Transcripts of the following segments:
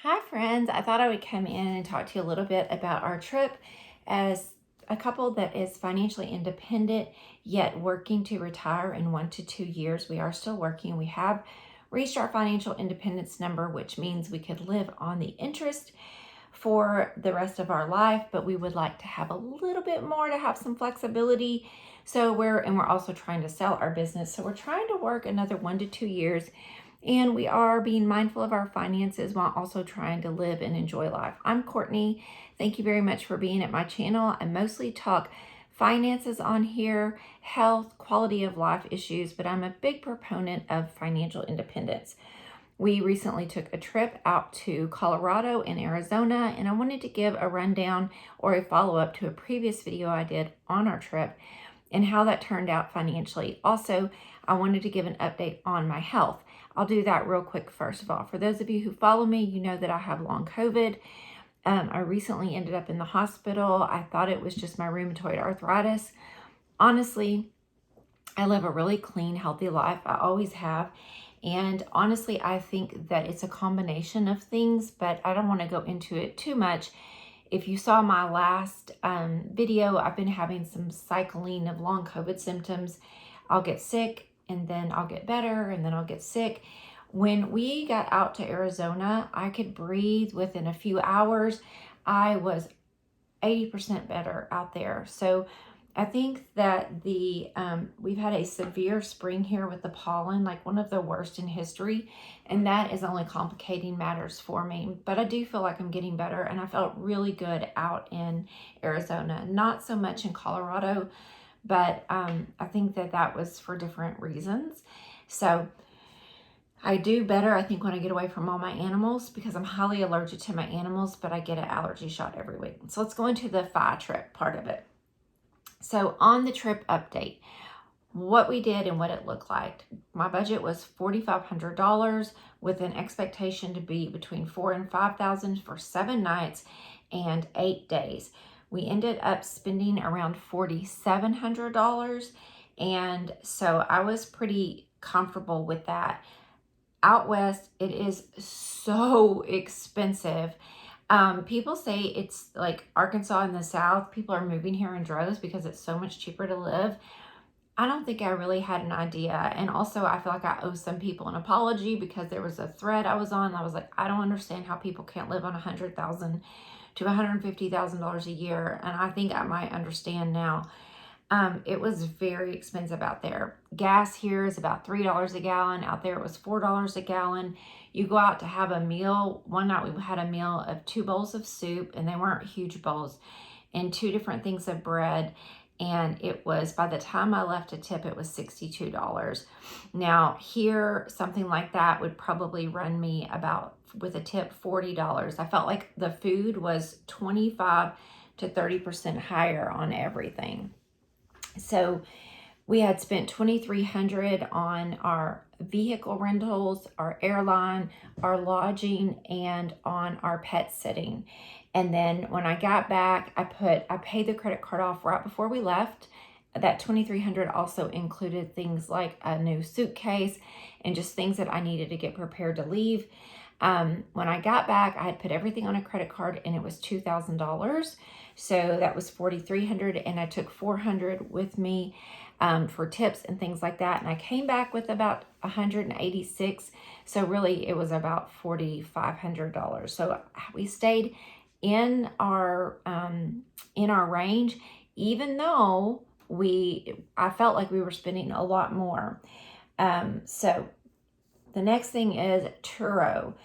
Hi, friends. I thought I would come in and talk to you a little bit about our trip as a couple that is financially independent yet working to retire in 1 to 2 years. We are still working. We have reached our financial independence number, which means we could live on the interest for the rest of our life, but we would like to have a little bit more to have some flexibility. We're also trying to sell our business. So we're trying to work another 1 to 2 years, and we are being mindful of our finances while also trying to live and enjoy life. I'm Courtney. Thank you very much for being at my channel. I mostly talk finances on here, health, quality of life issues, but I'm a big proponent of financial independence. We recently took a trip out to Colorado and Arizona, and I wanted to give a rundown or a follow-up to a previous video I did on our trip and how that turned out financially. Also, I wanted to give an update on my health. I'll do that real quick first of all. For those of you who follow me, you know that I have long COVID. I recently ended up in the hospital. I thought it was just my rheumatoid arthritis. Honestly, I live a really clean, healthy life. I always have. And honestly, I think that it's a combination of things, but I don't want to go into it too much. If you saw my last video, I've been having some cycling of long COVID symptoms. I'll get sick and then I'll get better and then I'll get sick. When we got out to Arizona, I could breathe within a few hours. I was 80% better out there. So I think that we've had a severe spring here with the pollen, like one of the worst in history, and that is only complicating matters for me. But I do feel like I'm getting better, and I felt really good out in Arizona. Not so much in Colorado, but I think that was for different reasons. So I do better, I think, when I get away from all my animals because I'm highly allergic to my animals, but I get an allergy shot every week. So let's go into the FI trip part of it. So on the trip update, what we did and what it looked like. My budget was $4,500 with an expectation to be between $4,000 and $5,000 for 7 nights and 8 days. We ended up spending around $4,700, and so I was pretty comfortable with that. Out west, it is so expensive. People say it's like Arkansas in the South. People are moving here in droves because it's so much cheaper to live. I don't think I really had an idea. And also, I feel like I owe some people an apology because there was a thread I was on. I was like, I don't understand how people can't live on $100,000 to $150,000 a year. And I think I might understand now. It was very expensive out there. Gas here is about $3 a gallon. Out there it was $4 a gallon. You go out to have a meal. One night we had a meal of 2 bowls of soup, and they weren't huge bowls, and 2 different things of bread. And it was, by the time I left a tip, it was $62. Now here, something like that would probably run me about, with a tip, $40. I felt like the food was 25 to 30% higher on everything. So we had spent $2,300 on our vehicle rentals, our airline, our lodging, and on our pet sitting. And then when I got back, I paid the credit card off right before we left. That $2,300 also included things like a new suitcase and just things that I needed to get prepared to leave. When I got back, I had put everything on a credit card, and it was $2,000. So that was $4,300, and I took $400 with me for tips and things like that. And I came back with about $186. So really, it was about $4,500. So we stayed in our range, even though I felt like we were spending a lot more. So the next thing is Turo.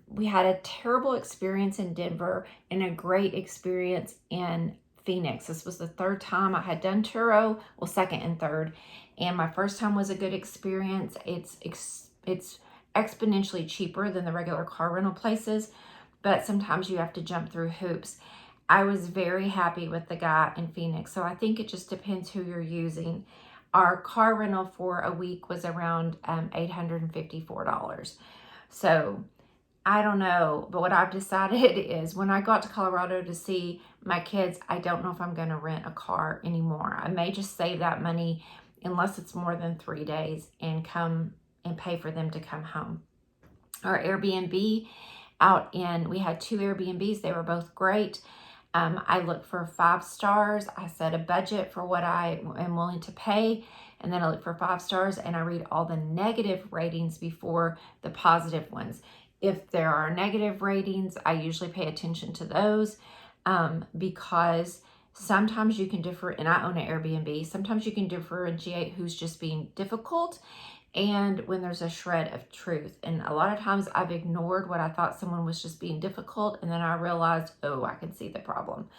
We had a terrible experience in Denver and a great experience in Phoenix. This was the 3rd time I had done Turo, well, 2nd and 3rd, and my first time was a good experience. It's exponentially cheaper than the regular car rental places, but sometimes you have to jump through hoops. I was very happy with the guy in Phoenix, so I think it just depends who you're using. Our car rental for a week was around $854. So I don't know, but what I've decided is when I got to Colorado to see my kids, I don't know if I'm going to rent a car anymore. I may just save that money unless it's more than 3 days and come and pay for them to come home. Our Airbnb we had 2 Airbnbs. They were both great. I look for 5 stars. I set a budget for what I am willing to pay. And then I look for 5 stars and I read all the negative ratings before the positive ones. If there are negative ratings, I usually pay attention to those because sometimes you can differ, and I own an Airbnb, sometimes you can differentiate who's just being difficult and when there's a shred of truth. And a lot of times I've ignored what I thought someone was just being difficult, and then I realized, oh, I can see the problem.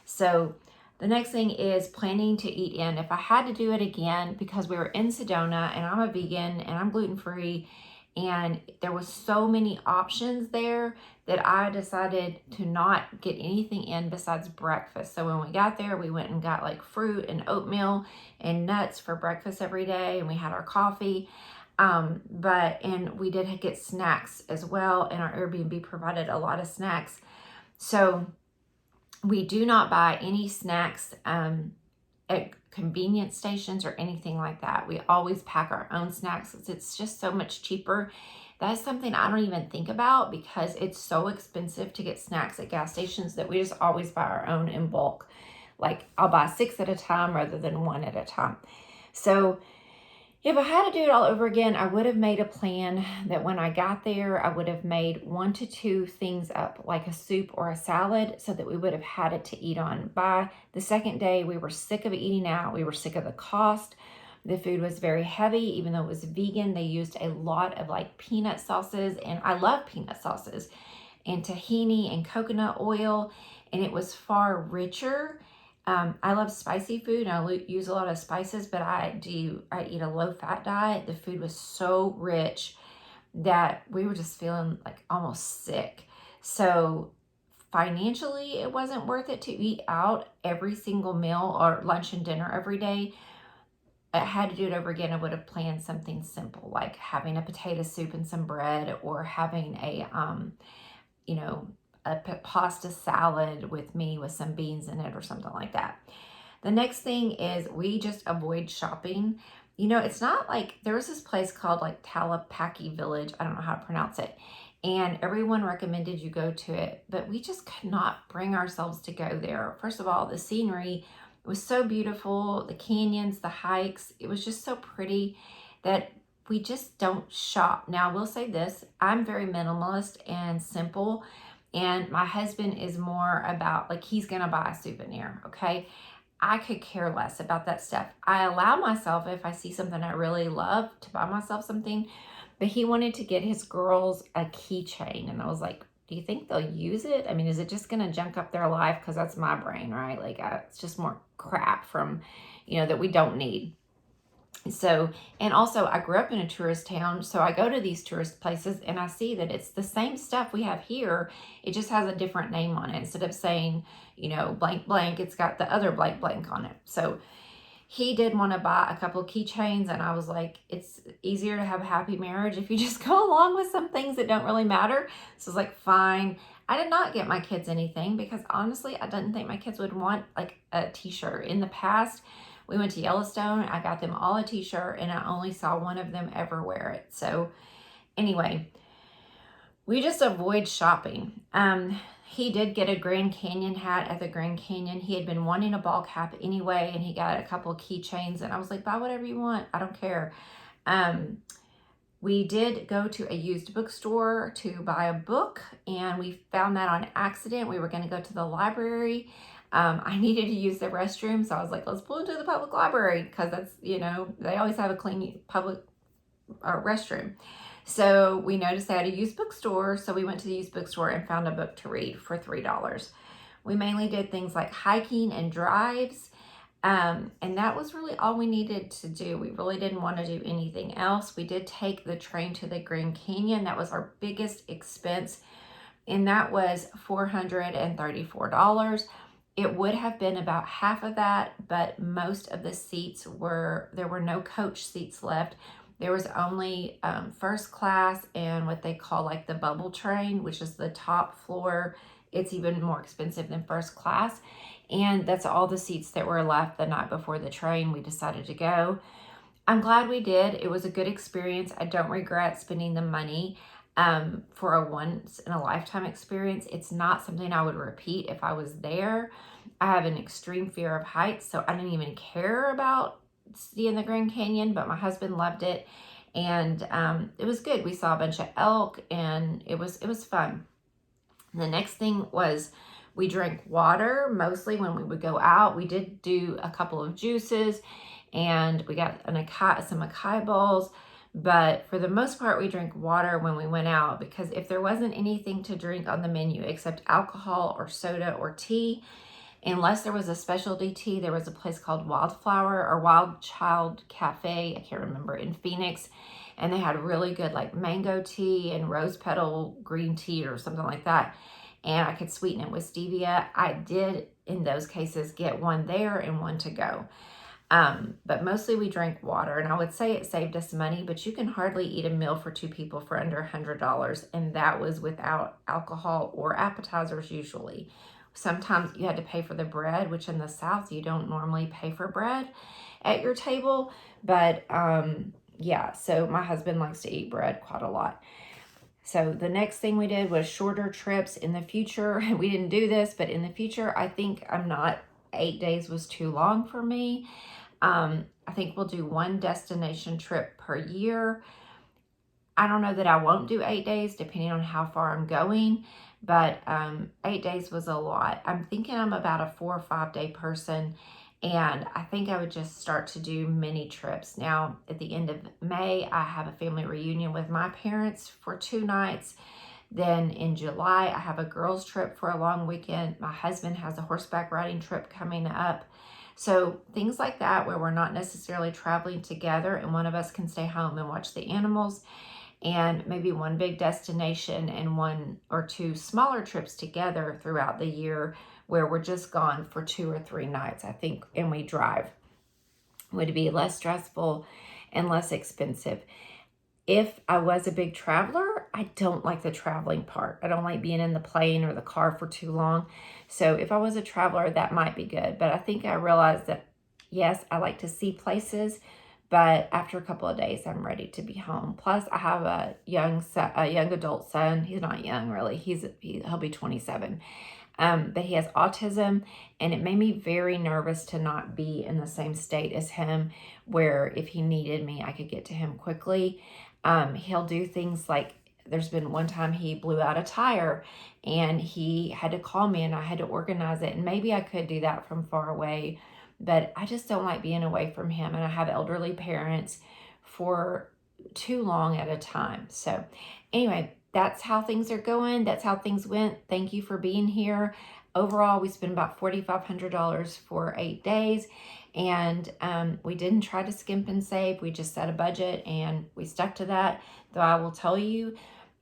So the next thing is planning to eat in. If I had to do it again, because we were in Sedona and I'm a vegan and I'm gluten-free, and there was so many options there that I decided to not get anything in besides breakfast. So when we got there, we went and got like fruit and oatmeal and nuts for breakfast every day, and we had our coffee. And we did get snacks as well, and our Airbnb provided a lot of snacks. So we do not buy any snacks at convenience stations or anything like that. We always pack our own snacks. It's just so much cheaper. That's something I don't even think about because it's so expensive to get snacks at gas stations that we just always buy our own in bulk. Like I'll buy 6 at a time rather than 1 at a time. So if I had to do it all over again, I would have made a plan that when I got there, I would have made 1 to 2 things up, like a soup or a salad, so that we would have had it to eat on. By the second day, we were sick of eating out. We were sick of the cost. The food was very heavy, even though it was vegan. They used a lot of like peanut sauces, and I love peanut sauces, and tahini and coconut oil, and it was far richer. I love spicy food and I use a lot of spices, but I eat a low-fat diet. The food was so rich that we were just feeling like almost sick. So financially, it wasn't worth it to eat out every single meal or lunch and dinner every day. I had to do it over again. I would have planned something simple, like having a potato soup and some bread, or having a pasta salad with some beans in it or something like that. The next thing is we just avoid shopping. It's not like there was this place called like Talapaki Village. I don't know how to pronounce it. And everyone recommended you go to it, but we just could not bring ourselves to go there. First of all, the scenery was so beautiful. The canyons, the hikes, it was just so pretty that we just don't shop. Now, I will say this, I'm very minimalist and simple. And my husband is more about like, he's going to buy a souvenir. Okay. I could care less about that stuff. I allow myself, if I see something I really love, to buy myself something, but he wanted to get his girls a keychain. And I was like, do you think they'll use it? I mean, is it just going to junk up their life? Cause that's my brain, right? Like it's just more crap from, that we don't need. So, and also I grew up in a tourist town, so I go to these tourist places and I see that it's the same stuff we have here. It just has a different name on it. Instead of saying, blank, blank, it's got the other blank, blank on it. So he did want to buy a couple of keychains, and I was like, it's easier to have a happy marriage if you just go along with some things that don't really matter. So I was like, fine. I did not get my kids anything because honestly, I didn't think my kids would want like a t-shirt. In the past, we went to Yellowstone. I got them all a t-shirt and I only saw one of them ever wear it. So anyway, we just avoid shopping. He did get a Grand Canyon hat at the Grand Canyon. He had been wanting a ball cap anyway, and he got a couple of keychains, and I was like, buy whatever you want. I don't care. We did go to a used bookstore to buy a book, and we found that on accident. We were going to go to the library. I needed to use the restroom, so I was like, let's pull into the public library because that's, they always have a clean public restroom. So we noticed they had a used bookstore, so we went to the used bookstore and found a book to read for $3. We mainly did things like hiking and drives, and that was really all we needed to do. We really didn't want to do anything else. We did take the train to the Grand Canyon. That was our biggest expense, and that was $434. It would have been about half of that, but most of the seats there were no coach seats left. There was only first class and what they call like the bubble train, which is the top floor. It's even more expensive than first class. And that's all the seats that were left the night before the train. We decided to go. I'm glad we did. It was a good experience. I don't regret spending the money. for a once in a lifetime experience. It's not something I would repeat if I was there. I have an extreme fear of heights, so I didn't even care about seeing the Grand Canyon, but my husband loved it. And it was good. We saw a bunch of elk, and it was fun. The next thing was we drank water mostly when we would go out. We did do a couple of juices, and we got some acai bowls. But for the most part, we drank water when we went out, because if there wasn't anything to drink on the menu except alcohol or soda or tea, unless there was a specialty tea, there was a place called Wildflower or Wild Child Cafe, I can't remember, in Phoenix. And they had really good like mango tea and rose petal green tea or something like that. And I could sweeten it with stevia. I did, in those cases, get one there and one to go. But mostly we drank water, and I would say it saved us money, but you can hardly eat a meal for two people for under $100, and that was without alcohol or appetizers usually. Sometimes you had to pay for the bread, which in the South, you don't normally pay for bread at your table. But yeah, so my husband likes to eat bread quite a lot. So the next thing we did was shorter trips in the future. We didn't do this, but in the future, I think 8 days was too long for me. I think we'll do one destination trip per year. I don't know that I won't do 8 days, depending on how far I'm going, but 8 days was a lot. I'm thinking I'm about a 4 or 5 day person, and I think I would just start to do mini trips. Now, at the end of May, I have a family reunion with my parents for 2 nights. Then in July, I have a girls' trip for a long weekend. My husband has a horseback riding trip coming up. So things like that, where we're not necessarily traveling together and one of us can stay home and watch the animals, and maybe one big destination and 1 or 2 smaller trips together throughout the year where we're just gone for 2 or 3 nights, I think, and we drive. Would be less stressful and less expensive. If I was a big traveler, I don't like the traveling part. I don't like being in the plane or the car for too long. So if I was a traveler, that might be good. But I think I realized that, yes, I like to see places, but after a couple of days, I'm ready to be home. Plus, I have a young adult son. He's not young, really. He'll be 27. But he has autism, and it made me very nervous to not be in the same state as him, where if he needed me, I could get to him quickly. He'll do things like, there's been one time he blew out a tire and he had to call me and I had to organize it. And maybe I could do that from far away, but I just don't like being away from him. And I have elderly parents for too long at a time. So anyway, that's how things are going. That's how things went. Thank you for being here. Overall, we spent about $4,500 for 8 days. And we didn't try to skimp and save. We just set a budget and we stuck to that. Though I will tell you,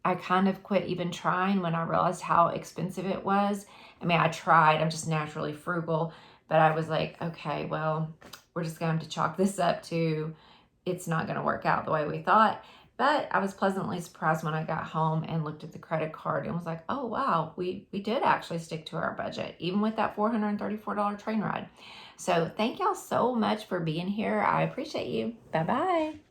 I kind of quit even trying when I realized how expensive it was. I mean, I tried. I'm just naturally frugal. But I was like, okay, well, we're just going to have to chalk this up to it's not going to work out the way we thought. But I was pleasantly surprised when I got home and looked at the credit card and was like, oh, wow, we did actually stick to our budget, even with that $434 train ride. So thank y'all so much for being here. I appreciate you. Bye-bye.